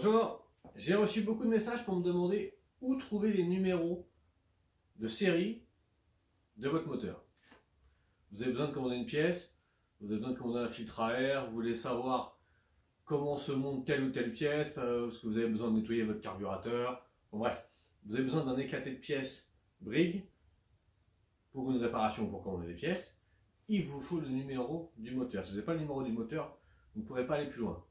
Bonjour, j'ai reçu beaucoup de messages pour me demander où trouver les numéros de série de votre moteur. Vous avez besoin de commander une pièce, vous avez besoin de commander un filtre à air, vous voulez savoir comment se monte telle ou telle pièce, parce que vous avez besoin de nettoyer votre carburateur. Bon, bref, vous avez besoin d'un éclaté de pièces Brigg pour une réparation, pour commander des pièces. Il vous faut le numéro du moteur. Si vous n'avez pas le numéro du moteur, vous ne pourrez pas aller plus loin.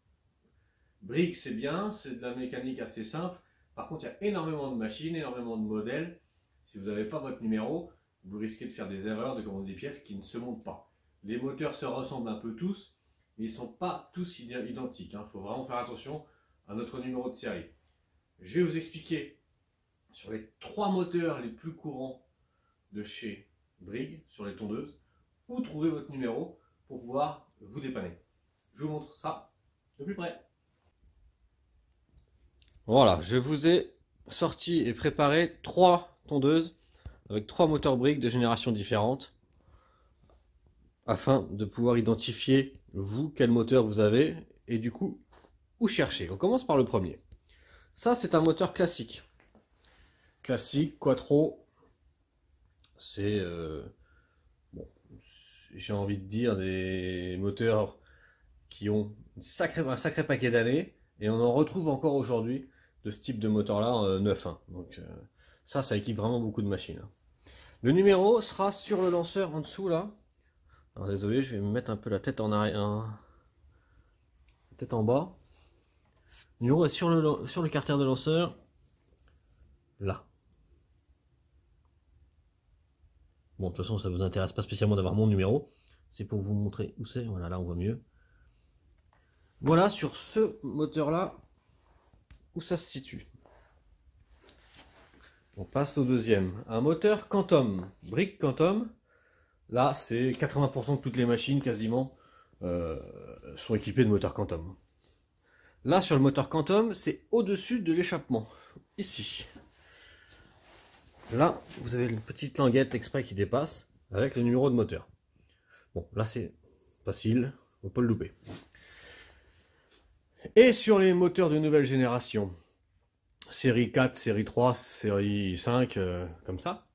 Brigg, c'est bien, c'est de la mécanique assez simple. Par contre, il y a énormément de machines, énormément de modèles. Si vous n'avez pas votre numéro, vous risquez de faire des erreurs, de commander des pièces qui ne se montent pas. Les moteurs se ressemblent un peu tous, mais ils ne sont pas tous identiques. Il faut vraiment faire attention à notre numéro de série. Je vais vous expliquer sur les 3 moteurs les plus courants de chez Brigg, sur les tondeuses, où trouver votre numéro pour pouvoir vous dépanner. Je vous montre ça de plus près. Voilà, je vous ai sorti et préparé 3 tondeuses avec 3 moteurs Brigg de générations différentes afin de pouvoir identifier vous quel moteur vous avez et du coup où chercher. On commence par le premier. Ça, c'est un moteur classique. Classique, quattro. C'est bon, j'ai envie de dire des moteurs qui ont un sacré paquet d'années et on en retrouve encore aujourd'hui de ce type de moteur là neuf. Donc ça équipe vraiment beaucoup de machines. Le numéro sera sur le lanceur en dessous là. Alors désolé, je vais me mettre un peu la tête en arrière, tête en bas. Le numéro est sur le carter de lanceur là. Bon, de toute façon, ça vous intéresse pas spécialement d'avoir mon numéro. C'est pour vous montrer où c'est. Voilà, là on voit mieux. Voilà sur ce moteur là où ça se situe. On passe au deuxième. Un moteur Quantum, Brigg Quantum. Là, c'est 80% de toutes les machines quasiment sont équipées de moteurs Quantum. Là, sur le moteur Quantum, c'est au-dessus de l'échappement. Ici. Là, vous avez une petite languette exprès qui dépasse avec le numéro de moteur. Bon, là, c'est facile. Faut pas le louper. Et sur les moteurs de nouvelle génération, série 4, série 3, série 5, comme ça,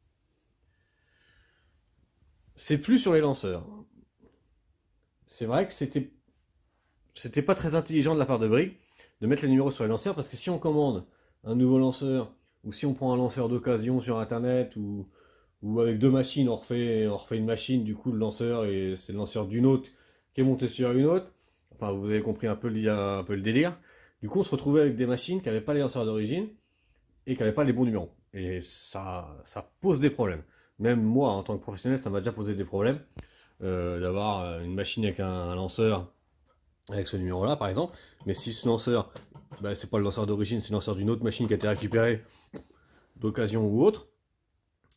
c'est plus sur les lanceurs. C'est vrai que c'était pas très intelligent de la part de Brigg de mettre les numéros sur les lanceurs, parce que si on commande un nouveau lanceur, ou si on prend un lanceur d'occasion sur internet, ou avec 2 machines, on refait une machine, du coup le lanceur, et c'est le lanceur d'une autre qui est monté sur une autre. Enfin, vous avez compris un peu le délire. Du coup, on se retrouvait avec des machines qui n'avaient pas les lanceurs d'origine et qui n'avaient pas les bons numéros. Et ça pose des problèmes. Même moi, en tant que professionnel, ça m'a déjà posé des problèmes d'avoir une machine avec un lanceur avec ce numéro-là, par exemple. Mais si ce lanceur, c'est pas le lanceur d'origine, c'est le lanceur d'une autre machine qui a été récupérée d'occasion ou autre,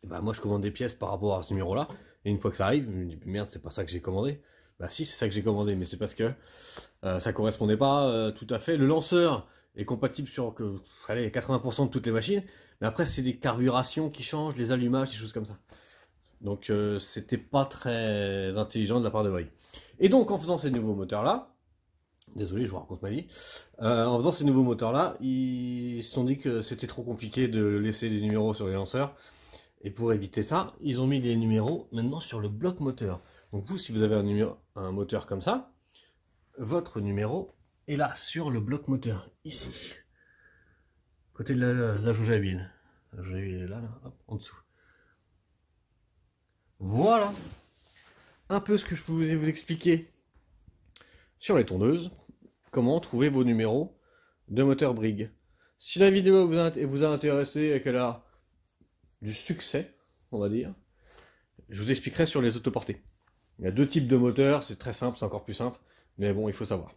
moi, je commande des pièces par rapport à ce numéro-là. Et une fois que ça arrive, je me dis, merde, c'est pas ça que j'ai commandé. Bah si, c'est ça que j'ai commandé, mais c'est parce que ça correspondait pas tout à fait. Le lanceur est compatible sur 80% de toutes les machines, mais après c'est des carburations qui changent, les allumages, des choses comme ça. Donc c'était pas très intelligent de la part de Brigg. Et donc en faisant ces nouveaux moteurs là, désolé, je vous raconte ma vie, en faisant ces nouveaux moteurs là, ils se sont dit que c'était trop compliqué de laisser les numéros sur les lanceurs. Et pour éviter ça, ils ont mis les numéros maintenant sur le bloc moteur. Donc vous, si vous avez un moteur comme ça, votre numéro est là, sur le bloc moteur, ici. Côté de la jauge à huile. La jauge à huile est là, hop, en dessous. Voilà un peu ce que je pouvais vous expliquer sur les tondeuses. Comment trouver vos numéros de moteur Brigg. Si la vidéo vous a intéressé et qu'elle a du succès, on va dire, je vous expliquerai sur les autoportées. Il y a 2 types de moteurs, c'est très simple, c'est encore plus simple, mais bon, il faut savoir.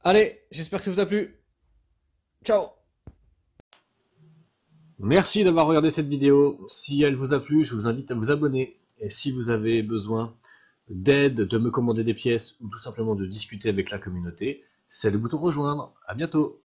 Allez, j'espère que ça vous a plu. Ciao! Merci d'avoir regardé cette vidéo. Si elle vous a plu, je vous invite à vous abonner. Et si vous avez besoin d'aide, de me commander des pièces, ou tout simplement de discuter avec la communauté, c'est le bouton rejoindre. À bientôt!